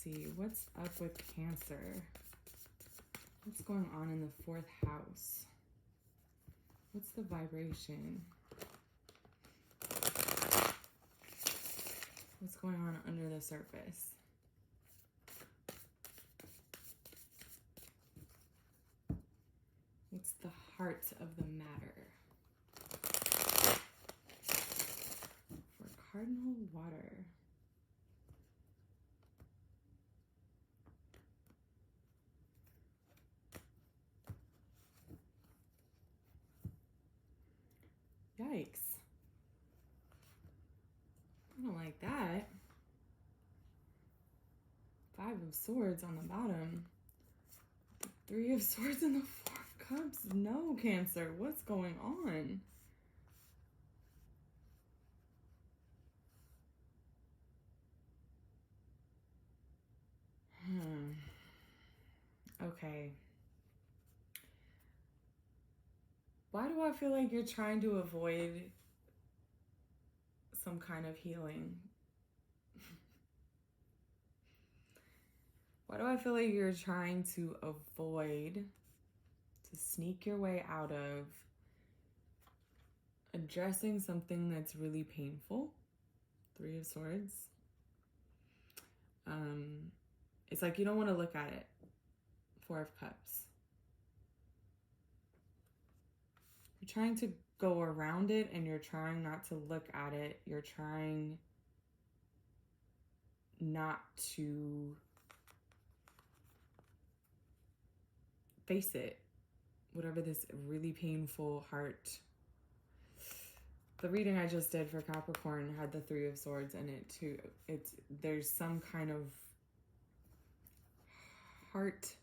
see. What's up with Cancer? What's going on in the 4th house? What's the vibration? What's going on under the surface? What's the heart of the matter? For cardinal water. Yikes. I don't like that. 5 of Swords on the bottom. 3 of Swords and the 4 of Cups. No, Cancer. What's going on? Okay. Why do I feel like you're trying to avoid some kind of healing? Why do I feel like you're trying to avoid, to sneak your way out of addressing something that's really painful? 3 of Swords. It's like you don't want to look at it. 4 of Cups. You're trying to go around it and you're trying not to look at it. You're trying not to face it. Whatever this really painful heart. The reading I just did for Capricorn had the 3 of Swords in it too. There's some kind of heart.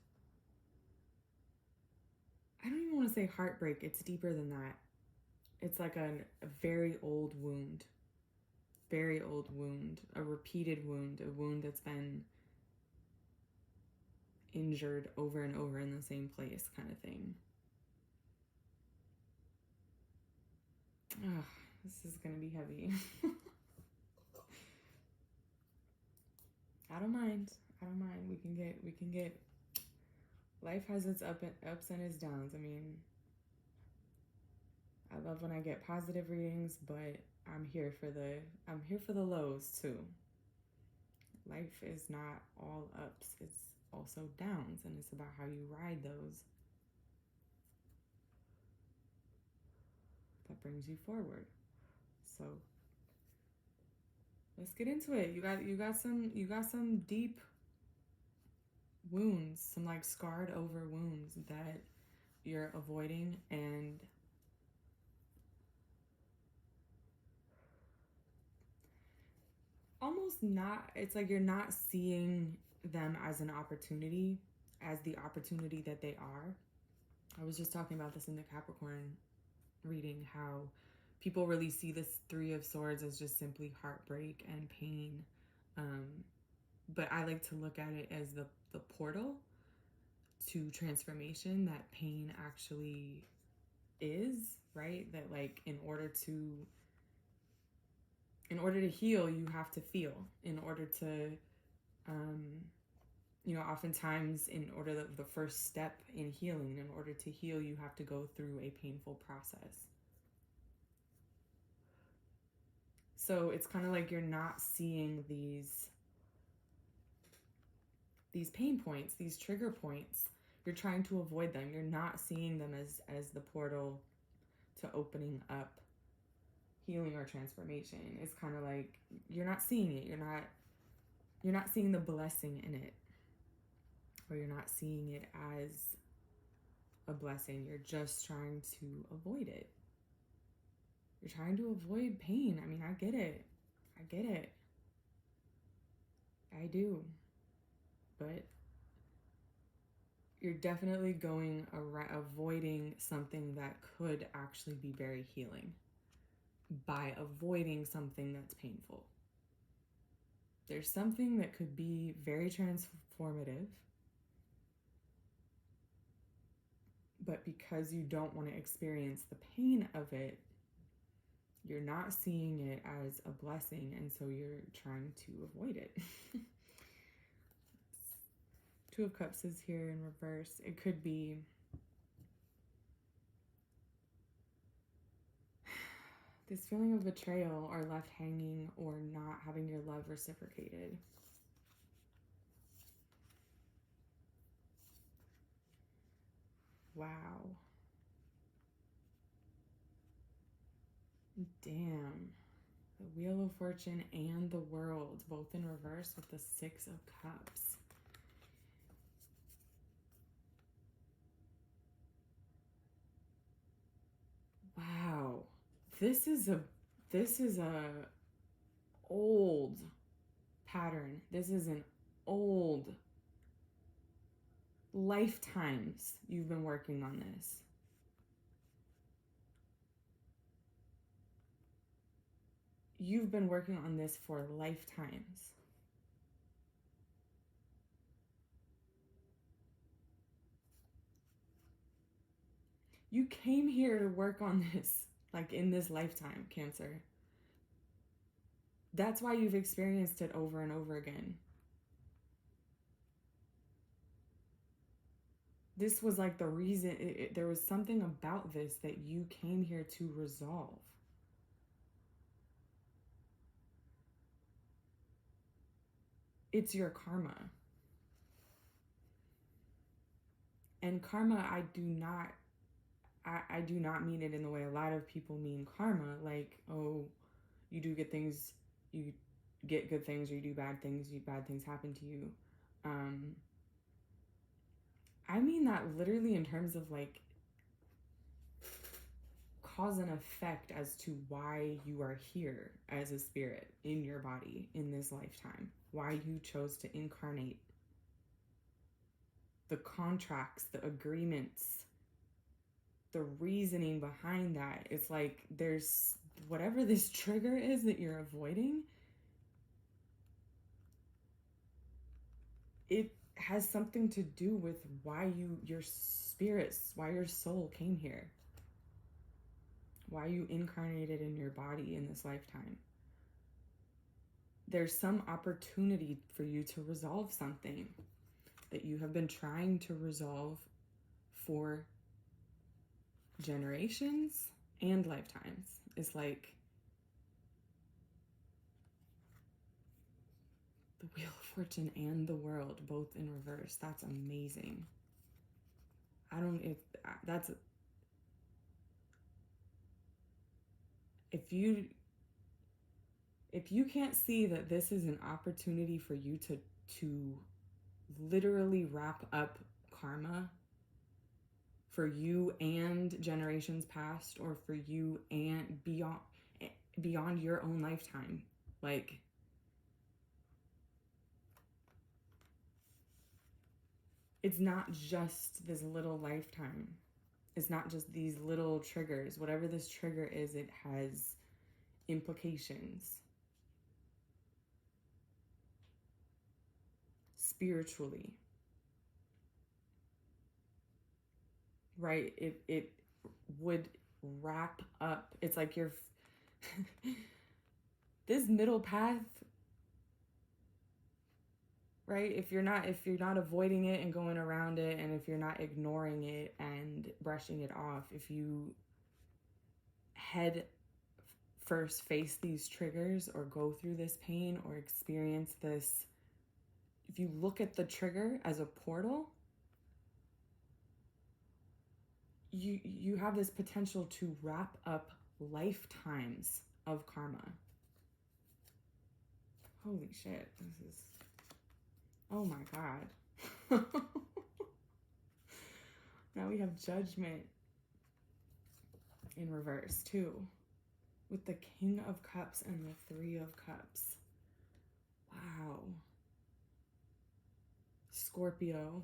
I don't even want to say heartbreak. It's deeper than that. It's like a very old wound. Very old wound. A repeated wound. A wound that's been injured over and over in the same place kind of thing. Oh, this is going to be heavy. I don't mind. I don't mind. We can get, life has its ups and its downs. I mean, I love when I get positive readings, but I'm here for the lows too. Life is not all ups. It's also downs, and it's about how you ride those. That brings you forward. So let's get into it. You got some deep wounds, some like scarred over wounds that you're avoiding, and almost not, it's like you're not seeing them as an opportunity, as the opportunity that they are. I was just talking about this in the Capricorn reading, how people really see this 3 of Swords as just simply heartbreak and pain. But I like to look at it as the portal to transformation that pain actually is, right? That like in order to heal, you have to feel. In order to, oftentimes in order the first step in healing, in order to heal, you have to go through a painful process. So it's kind of like you're not seeing these pain points, these trigger points. You're trying to avoid them. You're not seeing them as the portal to opening up healing or transformation. It's kind of like you're not seeing it. You're not seeing the blessing in it, or you're not seeing it as a blessing. You're just trying to avoid it. You're trying to avoid pain. I mean, I get it. I do. But you're definitely avoiding something that could actually be very healing by avoiding something that's painful. There's something that could be very transformative, but because you don't want to experience the pain of it, you're not seeing it as a blessing, and so you're trying to avoid it. Two of Cups is here in reverse. It could be this feeling of betrayal or left hanging or not having your love reciprocated. Wow. Damn. The Wheel of Fortune and the World, both in reverse with the Six of Cups. Wow. This is a old pattern. This is an old lifetimes you've been working on this. You've been working on this for lifetimes. You came here to work on this, like in this lifetime, Cancer. That's why you've experienced it over and over again. This was like the reason, there was something about this that you came here to resolve. It's your karma. And karma, I do not mean it in the way a lot of people mean karma, like, oh, you do good things, you get good things, or you do bad things, bad things happen to you. I mean that literally in terms of like cause and effect as to why you are here as a spirit in your body in this lifetime, why you chose to incarnate, the contracts, the agreements, the reasoning behind that. It's like there's whatever this trigger is that you're avoiding, it has something to do with why your spirits, why your soul came here, why you incarnated in your body in this lifetime. There's some opportunity for you to resolve something that you have been trying to resolve for generations and lifetimes. It's like the Wheel of Fortune and the World, both in reverse. That's amazing. If you can't see that this is an opportunity for you to literally wrap up karma for you and generations past, or for you and beyond your own lifetime, like, it's not just this little lifetime. It's not just these little triggers. Whatever this trigger is, it has implications spiritually, right? It would wrap up. It's like you're this middle path, right? If you're not avoiding it and going around it, and if you're not ignoring it and brushing it off, if you head first face these triggers or go through this pain or experience this, if you look at the trigger as a portal, you have this potential to wrap up lifetimes of karma. Holy shit, this is, oh my God. Now we have Judgment in reverse too, with the King of Cups and the Three of Cups. Wow. Scorpio.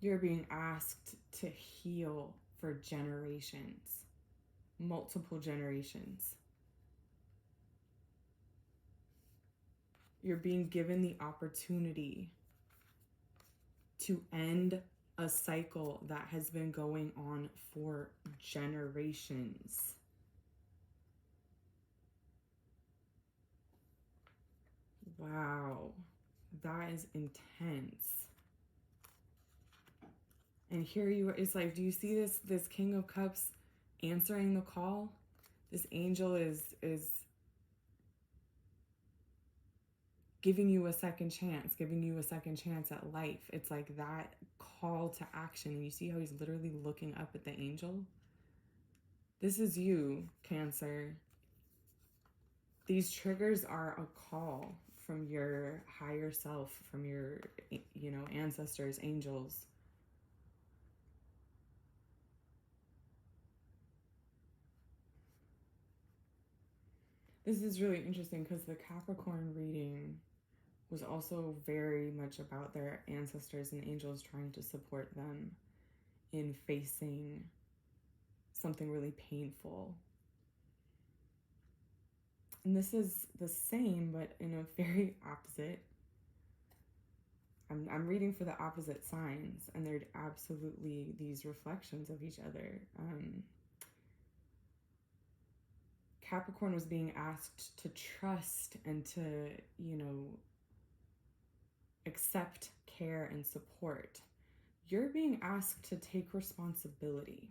You're being asked to heal for generations, multiple generations. You're being given the opportunity to end a cycle that has been going on for generations. Wow. That is intense. And here you are, it's like, do you see this King of Cups answering the call? This angel is giving you a second chance, giving you a second chance at life. It's like that call to action. And you see how he's literally looking up at the angel? This is you, Cancer. These triggers are a call from your higher self, from your, ancestors, angels. This is really interesting because the Capricorn reading was also very much about their ancestors and angels trying to support them in facing something really painful. And this is the same, but in a very opposite. I'm reading for the opposite signs, and they're absolutely these reflections of each other. Capricorn was being asked to trust and to, accept care and support. You're being asked to take responsibility.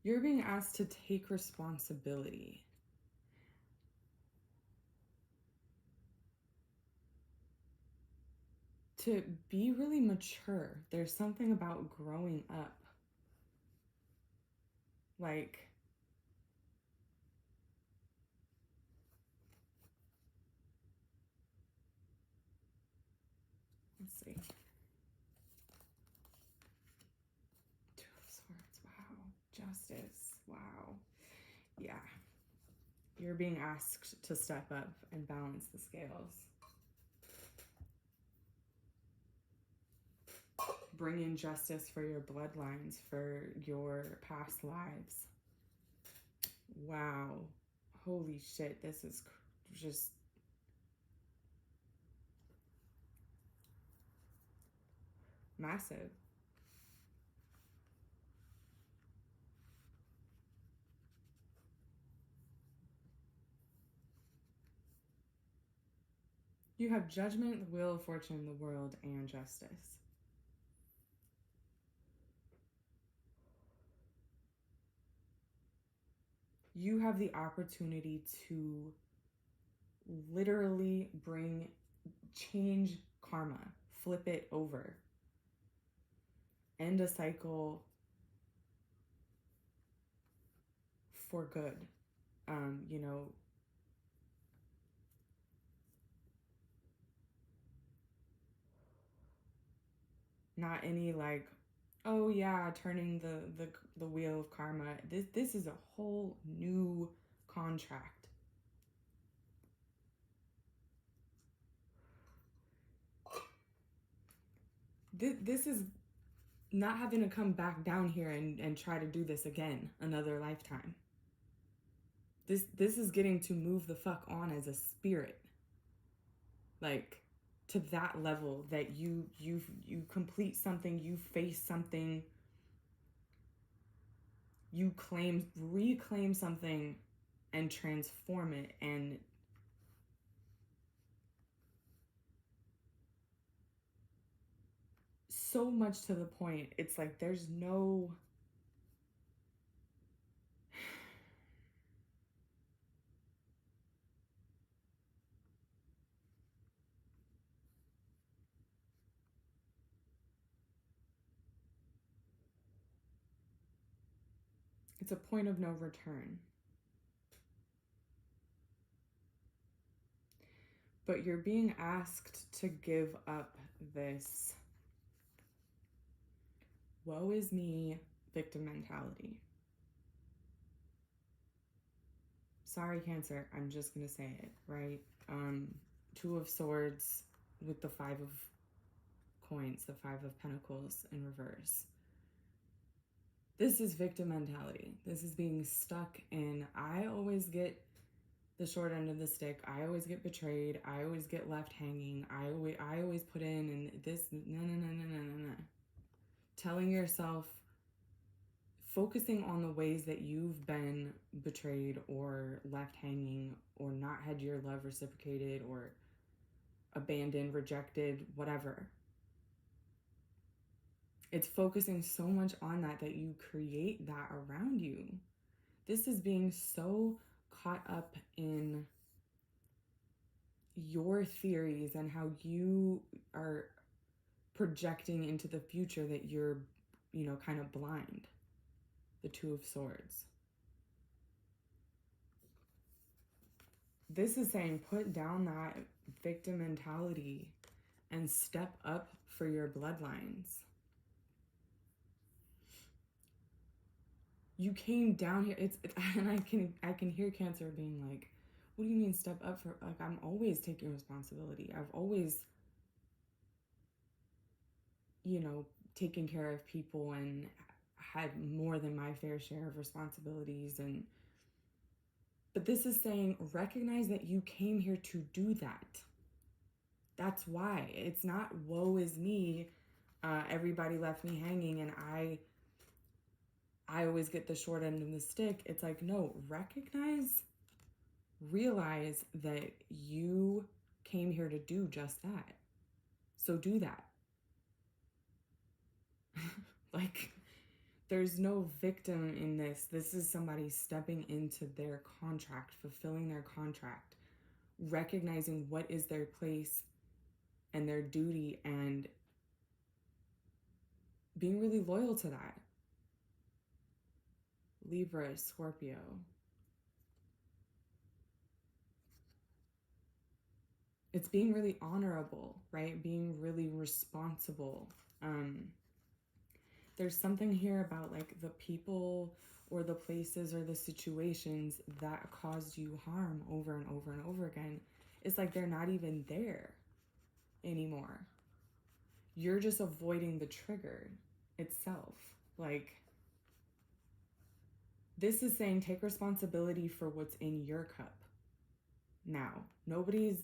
You're being asked to take responsibility. To be really mature. There's something about growing up. Like, let's see. Two of Swords. Wow. Justice. Wow. Yeah. You're being asked to step up and balance the scales. Bring in justice for your bloodlines, for your past lives. Wow. Holy shit. This is just massive. You have judgment, the wheel of fortune, the world, and justice. You have the opportunity to literally change karma, flip it over, end a cycle for good. Not any like, oh yeah, turning the wheel of karma. This is a whole new contract. This is not having to come back down here and try to do this again another lifetime. This is getting to move the fuck on as a spirit. Like, to that level that you complete something, you face something, you reclaim something and transform it. And so much to the point, it's like there's no, it's a point of no return. But you're being asked to give up this woe is me victim mentality. Sorry, Cancer, I'm just gonna say it, right? Two of Swords with the Five of Coins, the Five of Pentacles in reverse. This is victim mentality. This is being stuck in, I always get the short end of the stick. I always get betrayed. I always get left hanging. I always put in, and this, no. Telling yourself focusing on the ways that you've been betrayed or left hanging or not had your love reciprocated or abandoned, rejected, whatever. It's focusing so much on that you create that around you. This is being so caught up in your theories and how you are projecting into the future that you're, kind of blind. The Two of Swords. This is saying put down that victim mentality and step up for your bloodlines. You came down here. And I can hear Cancer being like, what do you mean step up for? Like, I'm always taking responsibility. I've always, taken care of people and had more than my fair share of responsibilities. But this is saying recognize that you came here to do that. That's why. It's not woe is me. Everybody left me hanging and I always get the short end of the stick. It's like, no, realize that you came here to do just that. So do that. Like, there's no victim in this. This is somebody stepping into their contract, fulfilling their contract, recognizing what is their place and their duty, and being really loyal to that. Libra, Scorpio. It's being really honorable, right? Being really responsible. There's something here about like the people or the places or the situations that caused you harm over and over and over again. It's like they're not even there anymore. You're just avoiding the trigger itself. Like, this is saying take responsibility for what's in your cup. Now, nobody's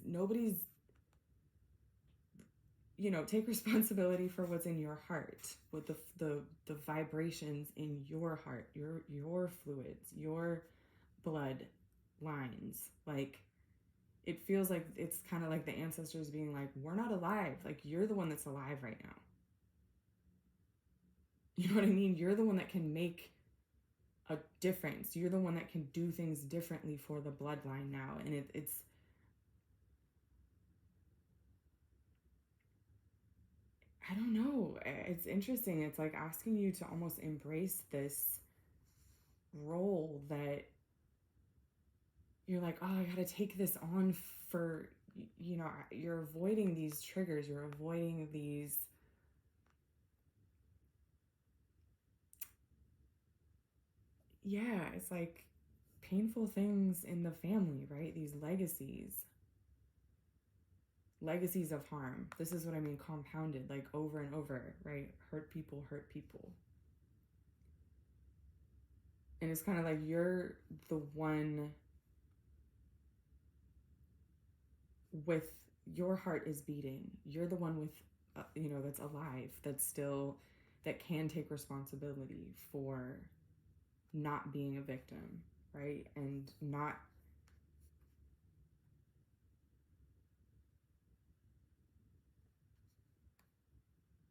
take responsibility for what's in your heart, with the vibrations in your heart, your fluids, your blood lines. Like, it feels like it's kind of like the ancestors being like, we're not alive. Like, you're the one that's alive right now. You know what I mean? You're the one that can make a difference. You're the one that can do things differently for the bloodline now. And it's I don't know. It's interesting. It's like asking you to almost embrace this role that you're like, oh, I got to take this on for, you're avoiding these triggers. You're avoiding these, it's like painful things in the family, right? These legacies of harm. This is what I mean, compounded, like over and over, right? Hurt people. And it's kind of like you're the one with your heart is beating. You're the one with, that's alive, that can take responsibility for not being a victim, right? And not,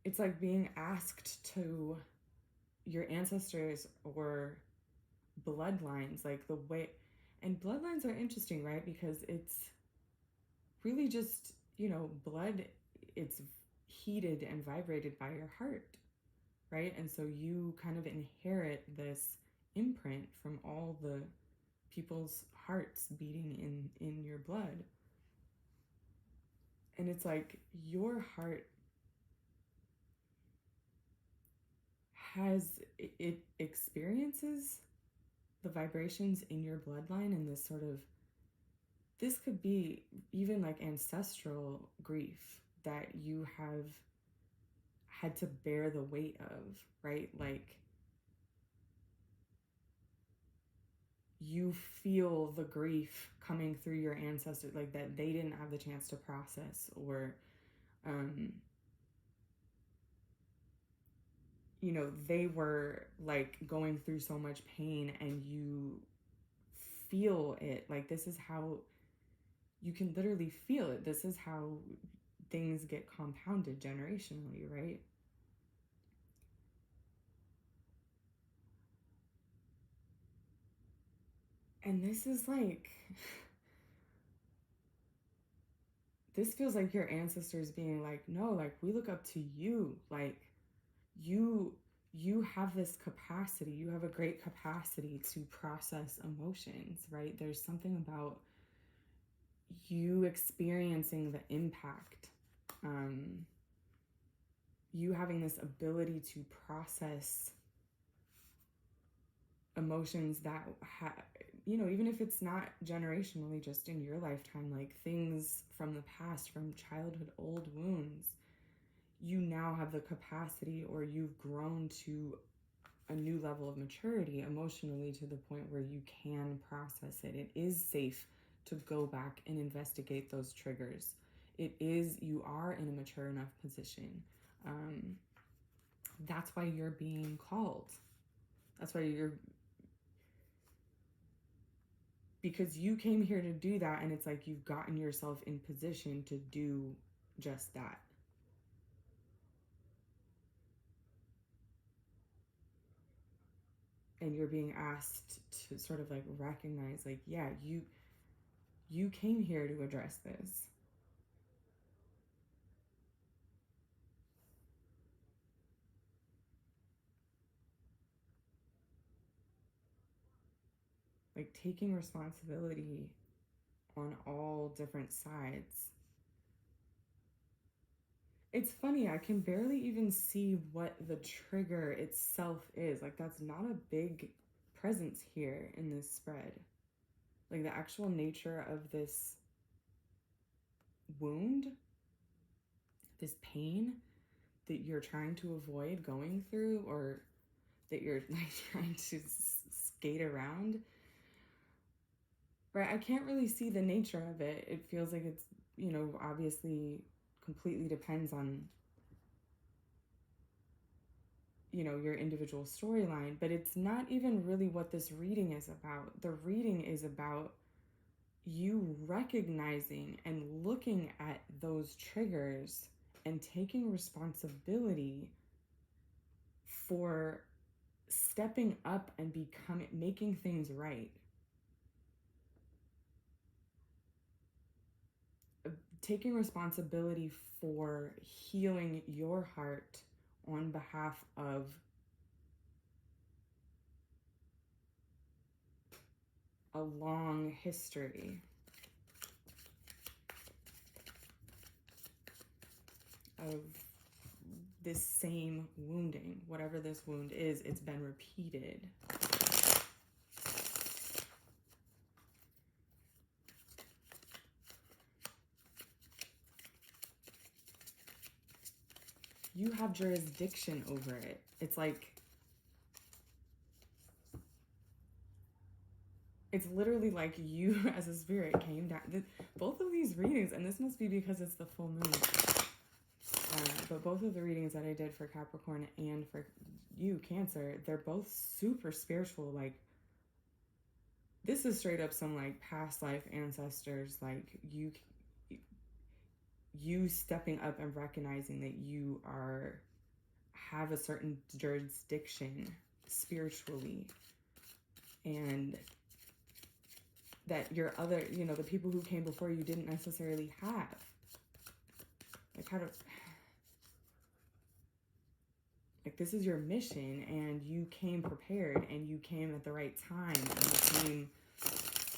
it's like being asked to your ancestors or bloodlines, like the way, and bloodlines are interesting, right? Because it's really just, blood, it's heated and vibrated by your heart, right? And so you kind of inherit this imprint from all the people's hearts beating in your blood. And it's like your heart it experiences the vibrations in your bloodline, and this could be even like ancestral grief that you have had to bear the weight of, right? Like, you feel the grief coming through your ancestors, like that they didn't have the chance to process, or they were like going through so much pain, and you feel it. Like, this is how you can literally feel it. This is how things get compounded generationally, right? And this is like, this feels like your ancestors being like, no, like, we look up to you. Like, you have this capacity. You have a great capacity to process emotions, right? There's something about you experiencing the impact, you having this ability to process emotions that even if it's not generationally, just in your lifetime, like things from the past, from childhood, old wounds, you now have the capacity, or you've grown to a new level of maturity emotionally, to the point where you can process it. It is safe to go back and investigate those triggers. You are in a mature enough position. That's why you're being called. That's why because you came here to do that, and it's like you've gotten yourself in position to do just that. And you're being asked to sort of like recognize, like, yeah, you came here to address this. Like, taking responsibility on all different sides. It's funny, I can barely even see what the trigger itself is. Like, that's not a big presence here in this spread. Like, the actual nature of this wound, this pain that you're trying to avoid going through, or that you're like trying to skate around, right? I can't really see the nature of it. It feels like it's, obviously completely depends on, your individual storyline, but it's not even really what this reading is about. The reading is about you recognizing and looking at those triggers and taking responsibility for stepping up and making things right. Taking responsibility for healing your heart on behalf of a long history of this same wounding. Whatever this wound is, it's been repeated. You have jurisdiction over it. It's like, it's literally like you as a spirit came down. Both of these readings, and this must be because it's the full moon, but both of the readings that I did for Capricorn and for you, Cancer, they're both super spiritual. Like, this is straight up some like past life ancestors, like you stepping up and recognizing that you have a certain jurisdiction spiritually, and that your other, the people who came before you didn't necessarily have. Like, how to, like, this is your mission, and you came prepared, and you came at the right time, and you came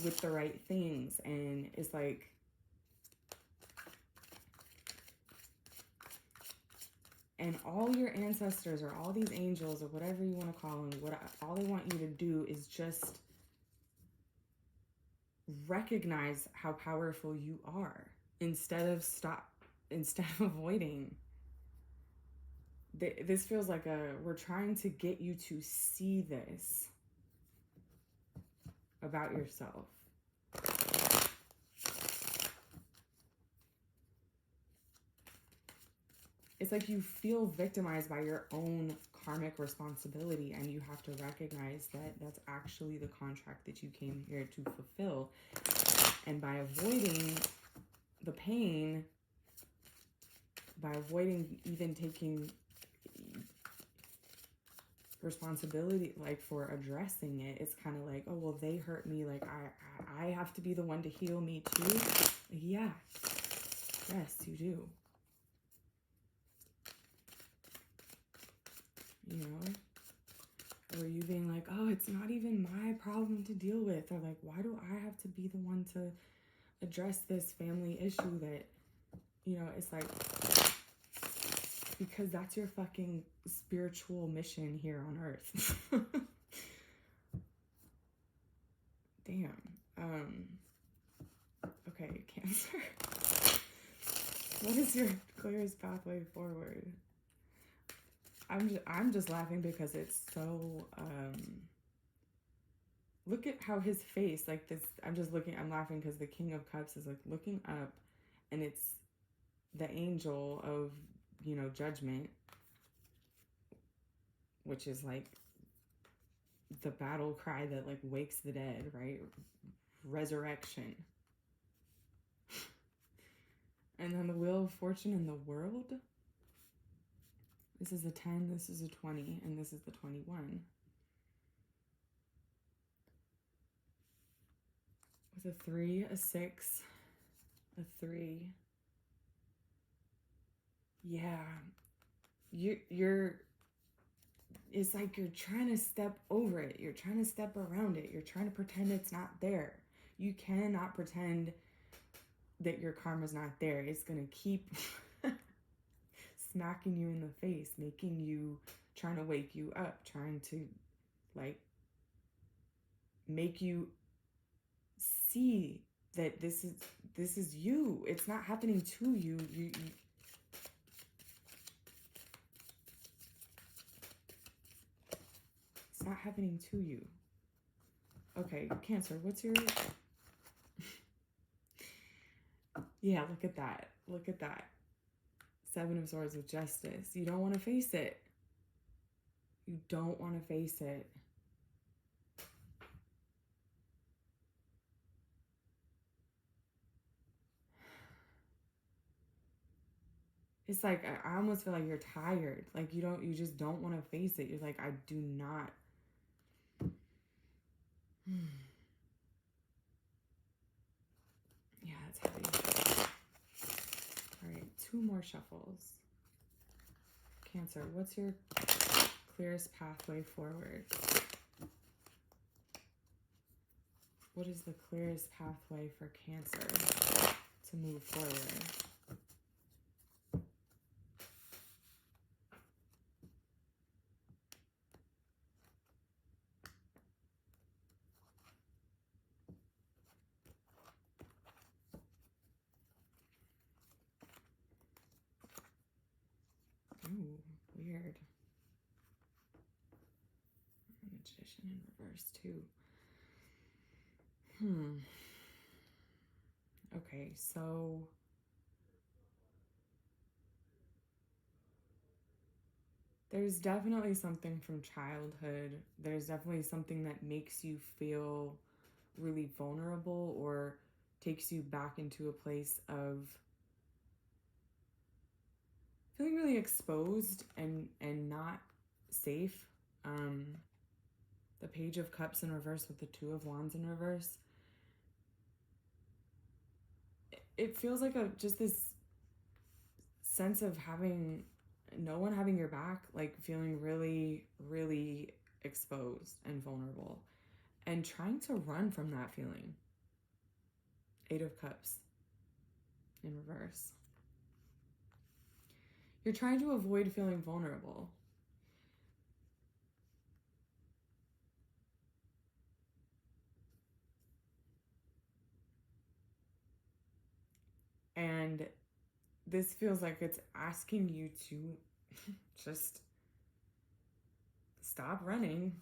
with the right things. And it's like, and all your ancestors, or all these angels, or whatever you want to call them, all they want you to do is just recognize how powerful you are, instead of avoiding. This feels like we're trying to get you to see this about yourself. it's like you feel victimized by your own karmic responsibility, and you have to recognize that that's actually the contract that you came here to fulfill. And by avoiding the pain, by avoiding even taking responsibility like for addressing it, it's kind of like, oh well, they hurt me, like I have to be the one to heal me too. Yeah, yes, you do. You know, or you being like, oh, it's not even my problem to deal with, or like, why do I have to be the one to address this family issue that, you know, it's like, because that's your fucking spiritual mission here on earth. Damn. Okay, Cancer. What is your clearest pathway forward? I'm just laughing because it's so look at how his face, like this, I'm laughing because the King of Cups is like looking up, and it's the angel of, you know, judgment, which is like the battle cry that like wakes the dead, right? Resurrection. And then the Wheel of Fortune in the World. This is a 10, this is a 20, and this is the 21. With a 3, a 6, a 3. Yeah. You're it's like you're trying to step over it. You're trying to step around it. You're trying to pretend it's not there. You cannot pretend that your karma's not there. It's going to keep smacking you in the face, making you, trying to wake you up, trying to like make you see that this is you. It's not happening to you. You it's not happening to you. Okay, Cancer, what's your yeah, look at that. Look at that. 7 of Swords with Justice. You don't want to face it. You don't want to face it. It's like, I almost feel like you're tired. Like you just don't want to face it. You're like, I do not. Yeah, it's heavy. All right, 2 more shuffles. Cancer, what's your clearest pathway forward? What is the clearest pathway for Cancer to move forward? Ooh, weird. Magician in reverse too. Okay, so there's definitely something from childhood. There's definitely something that makes you feel really vulnerable or takes you back into a place of feeling really exposed and not safe. The Page of Cups in reverse with the 2 of Wands in reverse. It feels like just this sense of having no one having your back, like feeling really, really exposed and vulnerable, and trying to run from that feeling. 8 of Cups in reverse. You're trying to avoid feeling vulnerable. And this feels like it's asking you to just stop running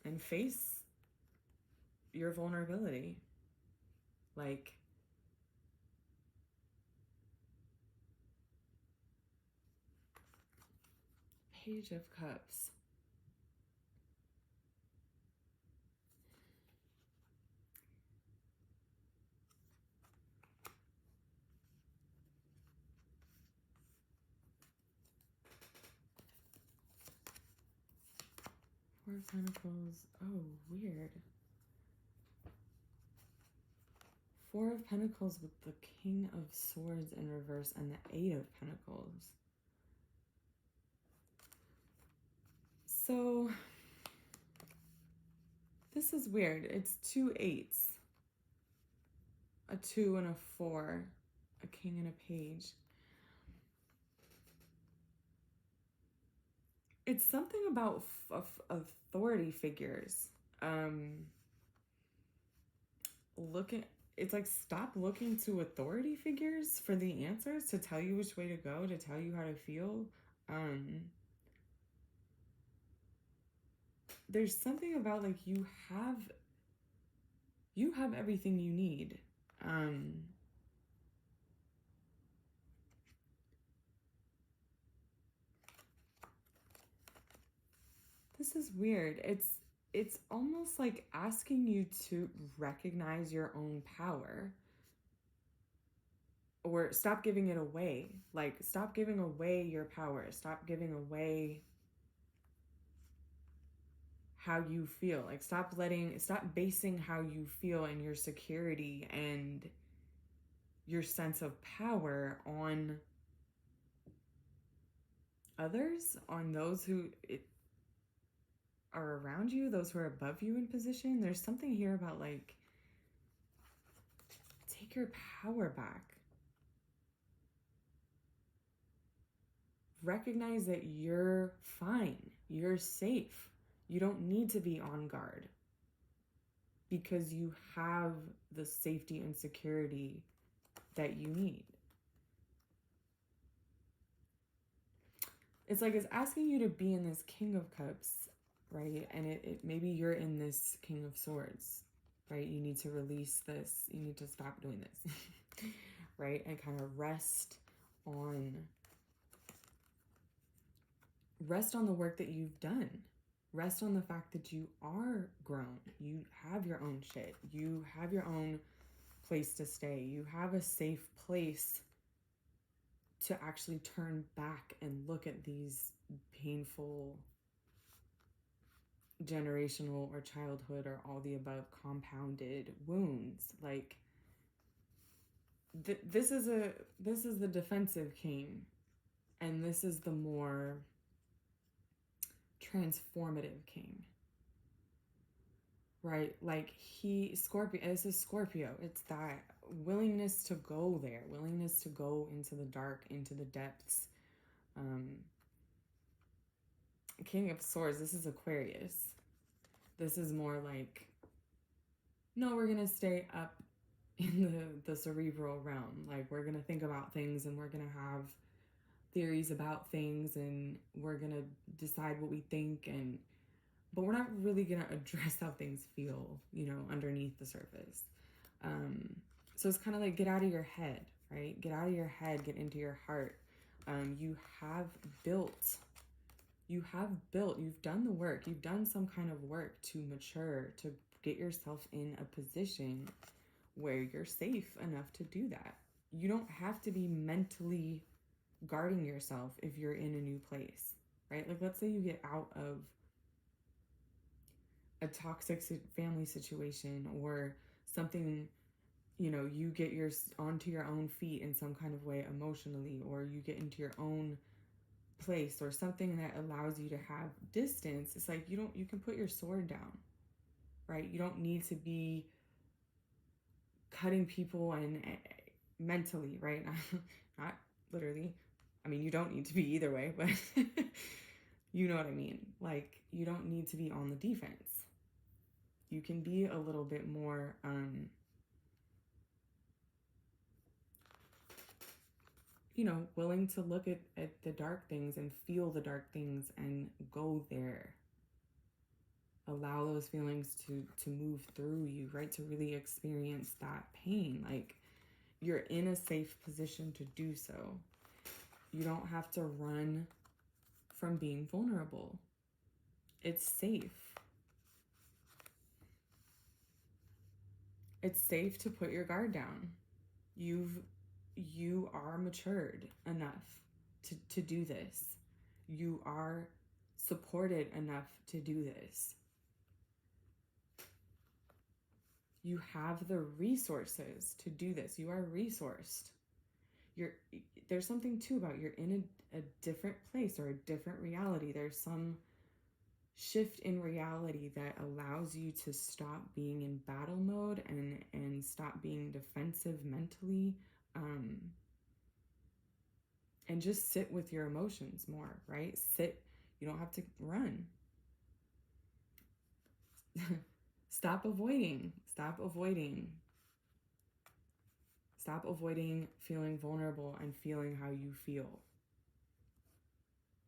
and face your vulnerability. Like, Page of Cups. Four of Pentacles. Oh, weird. Four of Pentacles with the King of Swords in reverse and the Eight of Pentacles. So, this is weird. It's 2 8s. A 2 and a 4. A king and a page. It's something about authority figures. It's like, stop looking to authority figures for the answers, to tell you which way to go, to tell you how to feel. There's something about like you have everything you need. This is weird. It's almost like asking you to recognize your own power, or stop giving it away. Like, stop giving away your power. Stop giving away how you feel. Like, stop basing how you feel and your security and your sense of power on others, on those who are around you, those who are above you in position. There's something here about like, take your power back. Recognize that you're fine. You're safe. You don't need to be on guard because you have the safety and security that you need. It's like it's asking you to be in this King of Cups, right? And maybe you're in this King of Swords, right? You need to release this. You need to stop doing this, right? And kind of rest on the work that you've done. Rest on the fact that you are grown. You have your own shit. You have your own place to stay. You have a safe place to actually turn back and look at these painful generational or childhood or all the above compounded wounds. Like, this is the defensive king, and this is the more transformative king, right? Like, this is Scorpio. It's that willingness to go there, willingness to go into the dark, into the depths. King of Swords, this is Aquarius. This is more like, no, we're gonna stay up in the cerebral realm. Like, we're gonna think about things, and we're gonna have theories about things, and we're gonna decide what we think, but we're not really gonna address how things feel, underneath the surface. So it's kind of like, get out of your head, right? Get out of your head, get into your heart. You've done the work. You've done some kind of work to mature, to get yourself in a position where you're safe enough to do that. You don't have to be mentally guarding yourself if you're in a new place, right? Like, let's say you get out of a toxic family situation or something, you get onto your own feet in some kind of way emotionally, or you get into your own place, or something that allows you to have distance. It's like, you can put your sword down, right? You don't need to be cutting people and mentally, right? Not literally. I mean, you don't need to be either way, but you know what I mean. Like, you don't need to be on the defense. You can be a little bit more willing to look at the dark things and feel the dark things and go there. Allow those feelings to move through you, right? To really experience that pain. Like, you're in a safe position to do so. You don't have to run from being vulnerable. It's safe. It's safe to put your guard down. You are matured enough to do this. You are supported enough to do this. You have the resources to do this. You are resourced. There's something too about you're in a different place or a different reality. There's some shift in reality that allows you to stop being in battle mode and stop being defensive mentally, and just sit with your emotions more, right? Sit. You don't have to run. Stop avoiding feeling vulnerable and feeling how you feel.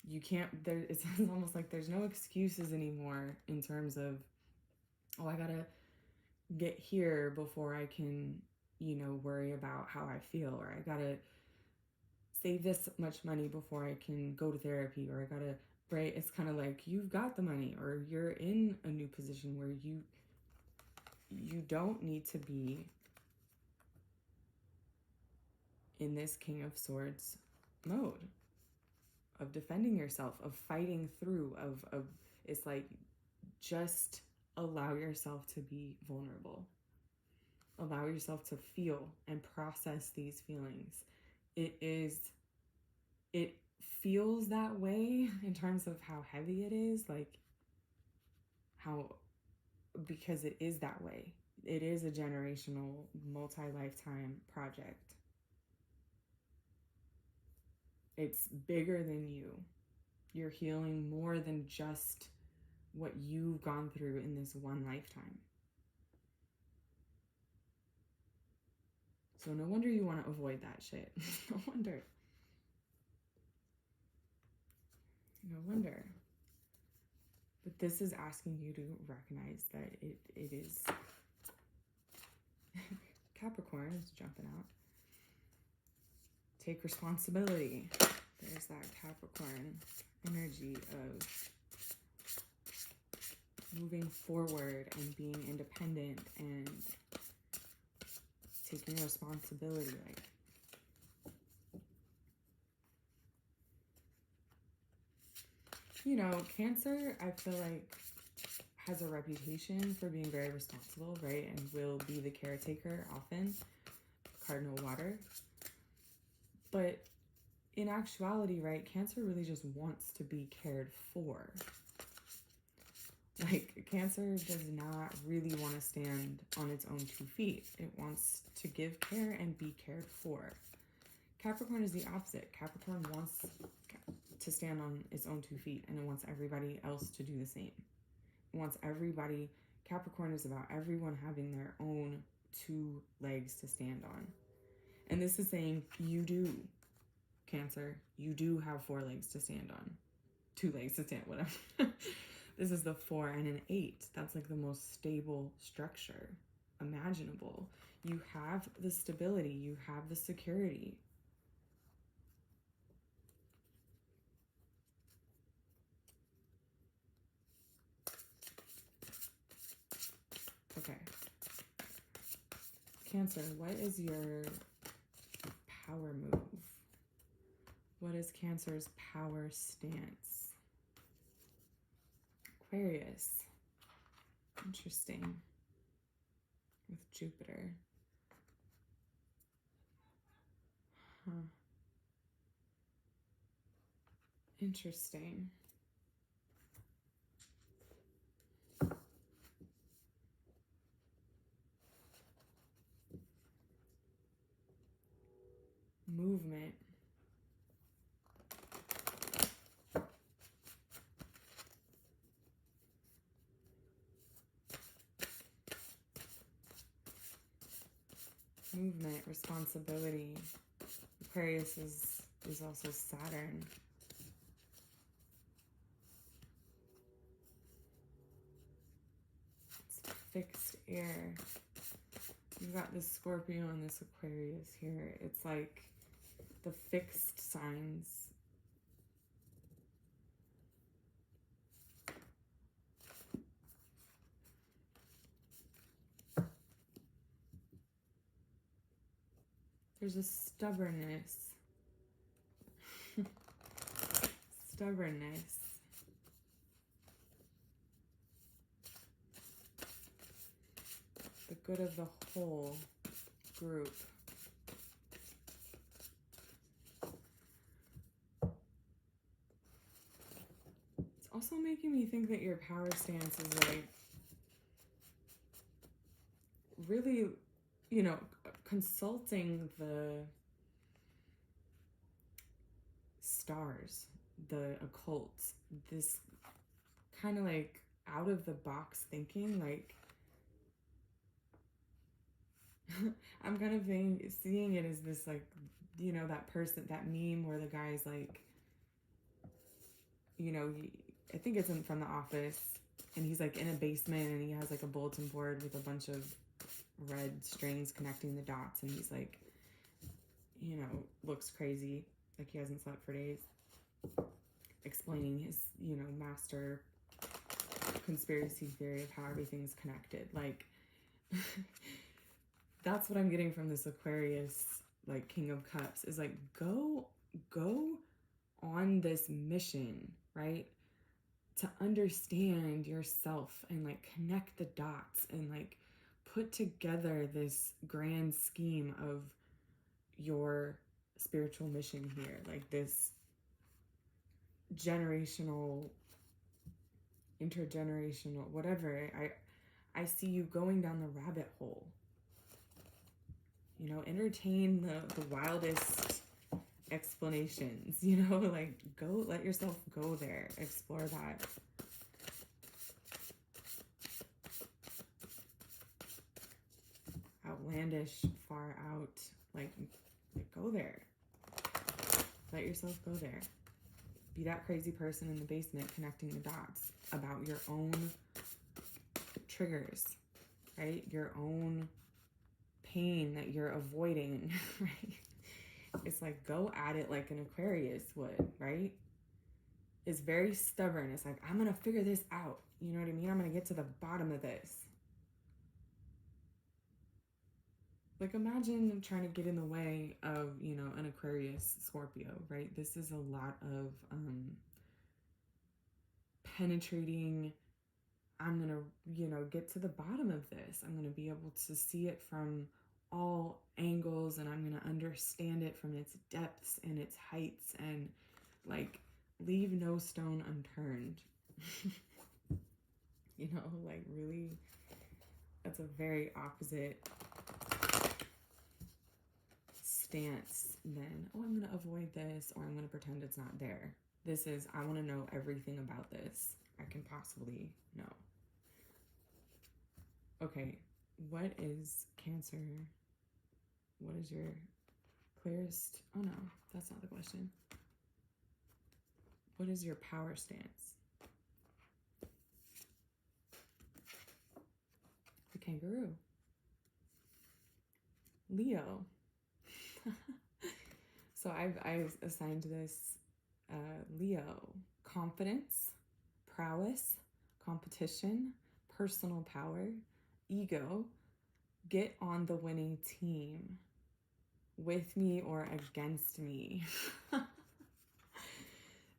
You can't, it's almost like there's no excuses anymore in terms of, oh, I gotta get here before I can, worry about how I feel, or I gotta save this much money before I can go to therapy, or I gotta, right? It's kind of like you've got the money, or you're in a new position where you don't need to be in this King of Swords mode of defending yourself, of fighting through, of it's like, just allow yourself to be vulnerable. Allow yourself to feel and process these feelings. It feels that way in terms of how heavy it is, because it is that way. It is a generational, multi-lifetime project. It's bigger than you. You're healing more than just what you've gone through in this one lifetime. So no wonder you want to avoid that shit. No wonder. But this is asking you to recognize that it is Capricorn is jumping out. Take responsibility. There's that Capricorn energy of moving forward and being independent and taking responsibility. Cancer, I feel like, has a reputation for being very responsible, right? And will be the caretaker often, cardinal water. But in actuality, right, Cancer really just wants to be cared for. Cancer does not really want to stand on its own 2 feet. It wants to give care and be cared for. Capricorn is the opposite. Capricorn wants to stand on its own 2 feet, and it wants everybody else to do the same. It wants everybody. Capricorn is about everyone having their own 2 legs to stand on. And this is saying you do, Cancer. You do have 4 legs to stand on. 2 legs to stand, whatever. This is the 4 and an 8. That's like the most stable structure imaginable. You have the stability. You have the security. Okay. Cancer, what is your power move? What is Cancer's power stance? Aquarius. Interesting. With Jupiter. Interesting. Movement. Movement, responsibility. Aquarius is also Saturn. It's fixed air. You've got this Scorpio and this Aquarius here. It's like the fixed signs. There's a stubbornness. Stubbornness. The good of the whole group. It's also making me think that your power stance is like really, you know, consulting the stars, the occult, this kind of like out of the box thinking, like I'm kind of seeing it as this, like, you know, that person, that meme where the guy's like, you know, I think it's from The Office, and he's like in a basement and he has like a bulletin board with a bunch of red strings connecting the dots, and he's like, you know, looks crazy, like he hasn't slept for days, explaining his, you know, master conspiracy theory of how everything's connected. Like, that's what I'm getting from this Aquarius, like, King of Cups, is like, go on this mission, right? To understand yourself and like connect the dots and like put together this grand scheme of your spiritual mission here, like this generational, intergenerational, whatever. I see you going down the rabbit hole. You know, entertain the wildest explanations, you know, like go, let yourself go there, explore that. Outlandish, far out, like go there. Let yourself go there. Be that crazy person in the basement connecting the dots about your own triggers, right? Your own pain that you're avoiding, right? It's like, go at it like an Aquarius would, right? It's very stubborn. It's like, I'm going to figure this out. You know what I mean? I'm going to get to the bottom of this. Like, imagine trying to get in the way of, you know, an Aquarius Scorpio, right? This is a lot of penetrating. I'm going to, you know, get to the bottom of this. I'm going to be able to see it from all angles, and I'm going to understand it from its depths and its heights, and like leave no stone unturned. You know, like really, that's a very opposite stance than, oh, I'm going to avoid this, or I'm going to pretend it's not there. This is, I want to know everything about this I can possibly know. Okay, what is Cancer? What is your clearest? Oh no, that's not the question. What is your power stance? The kangaroo. Leo. So I've assigned this Leo. Confidence, prowess, competition, personal power, ego, get on the winning team, with me or against me.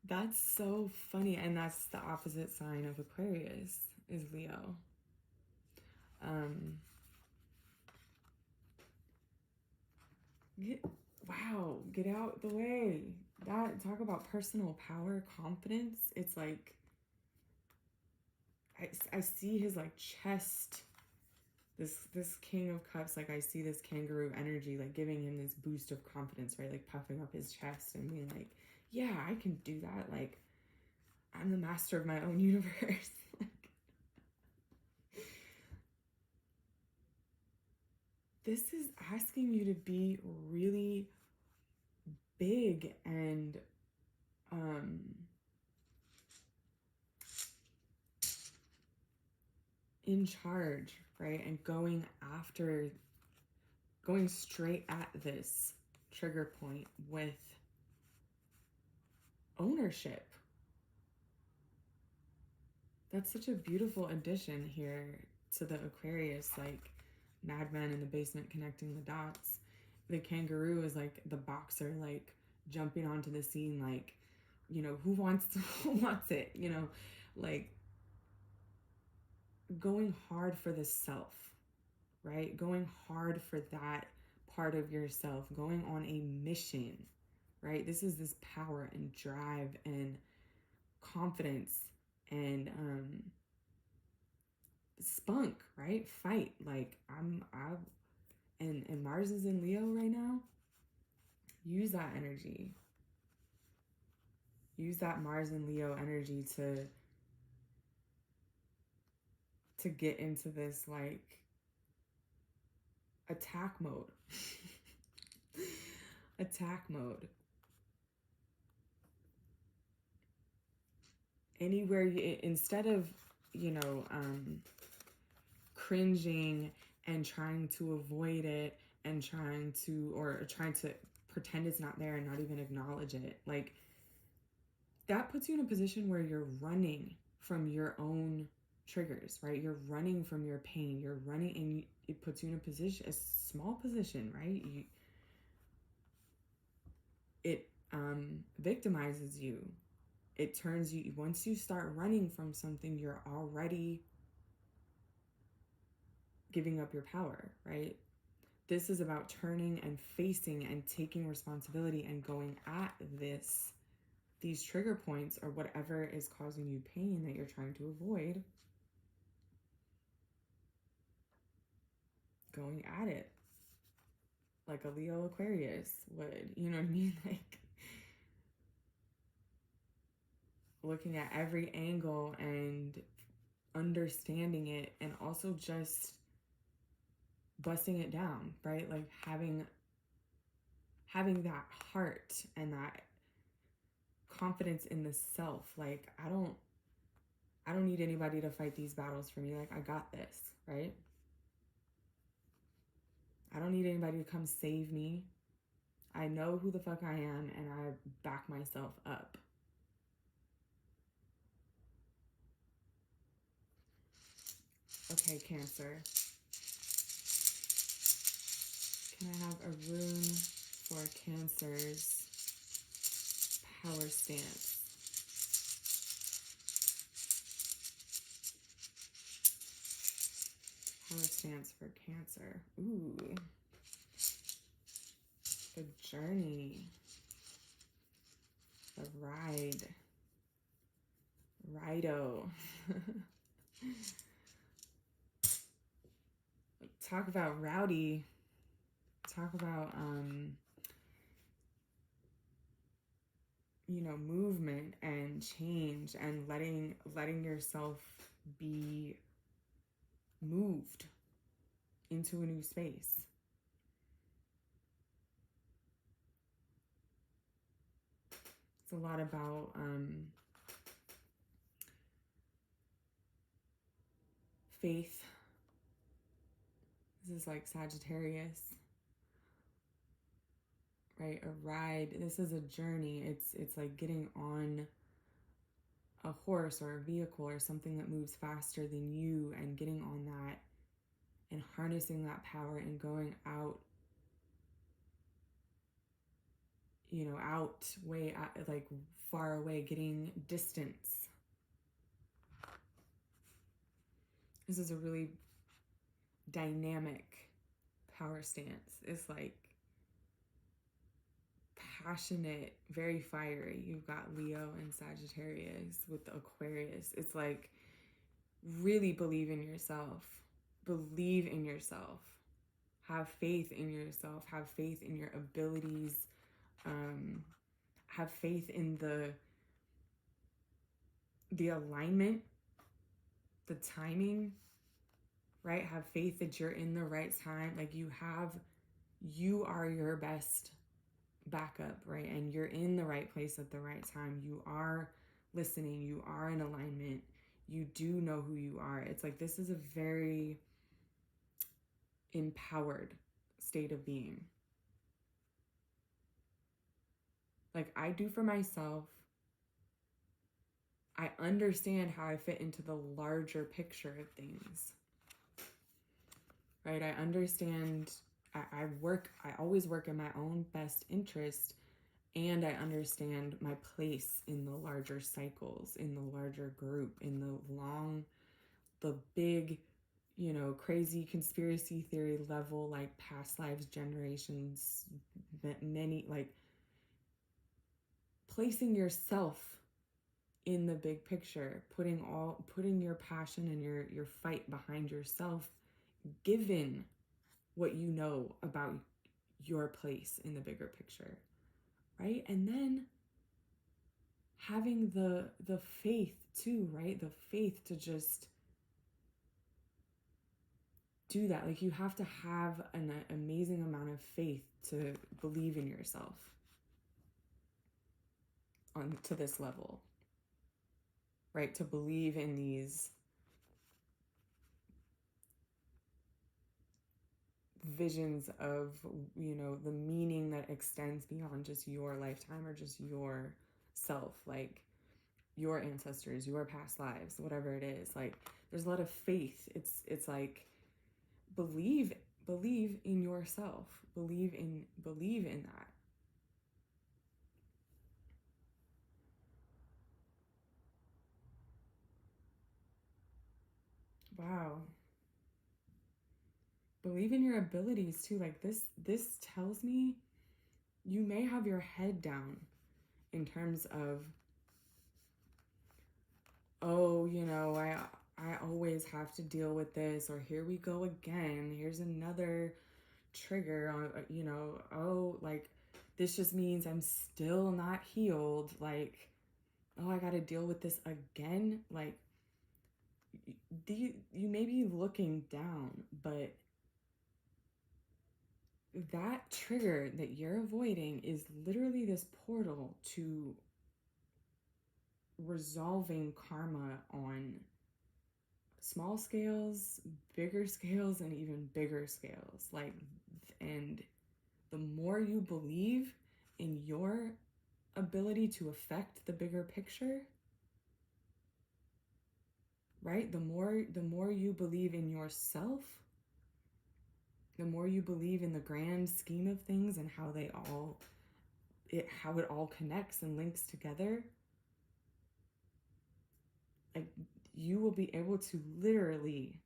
That's so funny, and that's the opposite sign of Aquarius, is Leo. Get out the way. That, talk about personal power, confidence. It's like, I see his like chest, this King of Cups, like I see this kangaroo energy, like giving him this boost of confidence, right? Like puffing up his chest and being like, yeah, I can do that. Like, I'm the master of my own universe. Like, this is asking you to be really big and in charge, right? And going straight at this trigger point with ownership. That's such a beautiful addition here to the Aquarius, like madman in the basement connecting the dots. the kangaroo is like the boxer, like jumping onto the scene, like, you know, who wants it, you know, like going hard for the self, right? Going hard for that part of yourself, going on a mission, right? This is this power and drive and confidence and spunk, right? Fight. Like and Mars is in Leo right now. Use that energy. Use that Mars and Leo energy to get into this like attack mode. Attack mode. Anywhere you, instead of, you know, cringing and trying to avoid it and trying to pretend it's not there and not even acknowledge it, like that puts you in a position where you're running from your own triggers, right? You're running from your pain. You're running, and it puts you in a position, a small position, right? It victimizes you. It turns you, once you start running from something, you're already giving up your power, right? This is about turning and facing and taking responsibility and going at these trigger points or whatever is causing you pain that you're trying to avoid. Going at it like a Leo Aquarius would, you know what I mean? Like looking at every angle and understanding it, and also just busting it down, right? Like having that heart and that confidence in the self. Like I don't need anybody to fight these battles for me. Like I got this, right? I don't need anybody to come save me. I know who the fuck I am, and I back myself up. Okay, Cancer. Can I have a rune for Cancer's power stance? Power stance for Cancer. Ooh. The journey. The ride. Rido. Talk about rowdy. Talk about you know, movement and change and letting yourself be moved into a new space. It's a lot about faith. This is like Sagittarius, right? A ride. This is a journey. It's like getting on a horse or a vehicle or something that moves faster than you, and getting on that and harnessing that power and going out, you know, out way out, like far away, getting distance. This is a really dynamic power stance. It's like passionate, very fiery. You've got Leo and Sagittarius with the Aquarius. It's like really believe in yourself. Believe in yourself. Have faith in yourself. Have faith in your abilities. Have faith in the alignment, the timing, right? Have faith that you're in the right time. Like you are your best backup, right? And you're in the right place at the right time. You are listening. You are in alignment. You do know who you are. It's like this is a very empowered state of being. Like I do for myself. I understand how I fit into the larger picture of things, right? I understand I always work in my own best interest, and I understand my place in the larger cycles, in the larger group, in the big, crazy conspiracy theory level, like past lives, generations, many, like placing yourself in the big picture, putting your passion and your fight behind yourself, given what you know about your place in the bigger picture, right? And then having the faith too, right? The faith to just do that. Like, you have to have an amazing amount of faith to believe in yourself on to this level, right? To believe in these visions of, the meaning that extends beyond just your lifetime or just your self, like your ancestors, your past lives, whatever it is. Like, there's a lot of faith. It's like believe in yourself. Believe in that. Wow. Believe in your abilities too. Like, this tells me you may have your head down in terms of, oh, I always have to deal with this, or here we go again. Here's another trigger on, oh, like, this just means I'm still not healed. Like, oh, I got to deal with this again. Like, you may be looking down, but that trigger that you're avoiding is literally this portal to resolving karma on small scales, bigger scales, and even bigger scales. Like, and the more you believe in your ability to affect the bigger picture, right? The more you believe in yourself, the more you believe in the grand scheme of things and how it all connects and links together, like, you will be able to literally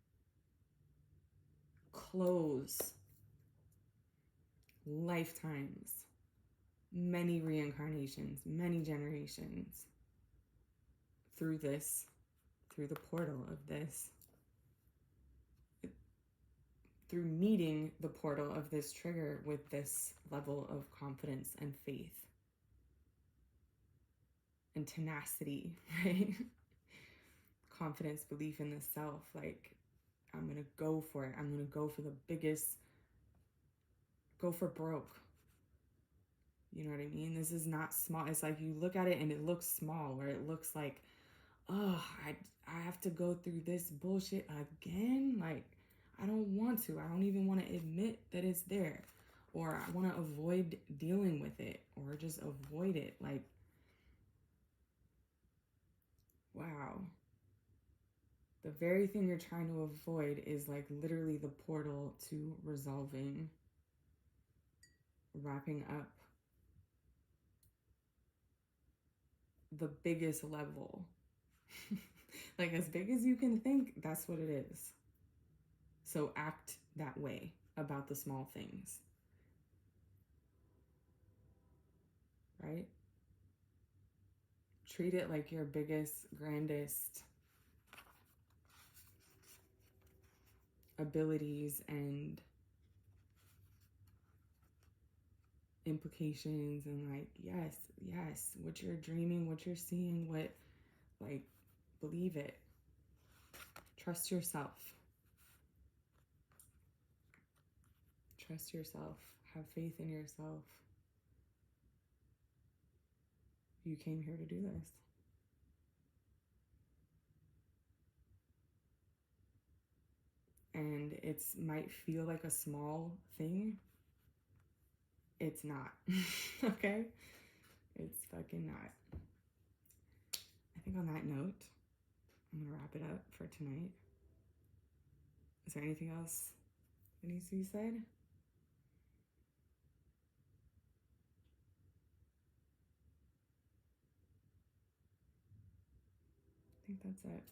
close lifetimes, many reincarnations, many generations through the portal of this, through meeting the portal of this trigger with this level of confidence and faith and tenacity, right? Confidence, belief in the self. Like, I'm gonna go for it. I'm gonna go for the biggest, go for broke. You know what I mean? This is not small. It's like, you look at it and it looks small, where it looks like, oh, I have to go through this bullshit again. Like, I don't want to. I don't even want to admit that it's there. Or I want to avoid dealing with it, or just avoid it. Like, wow. The very thing you're trying to avoid is, like, literally the portal to resolving, wrapping up the biggest level. Like, as big as you can think, that's what it is. So act that way about the small things, right? Treat it like your biggest, grandest abilities and implications, and, like, yes, what you're dreaming, what you're seeing, like, believe it. Trust yourself. Trust yourself. Have faith in yourself. You came here to do this. And it might feel like a small thing. It's not. Okay? It's fucking not. I think on that note, I'm gonna wrap it up for tonight. Is there anything else that needs to be said? think that's it.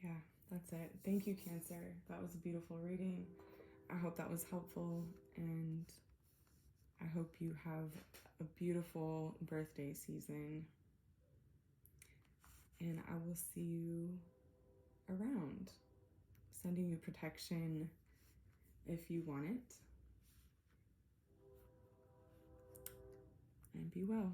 Yeah, that's it. Thank you, Cancer. That was a beautiful reading. I hope that was helpful, and I hope you have a beautiful birthday season. And I will see you around. Sending you protection if you want it. And be well.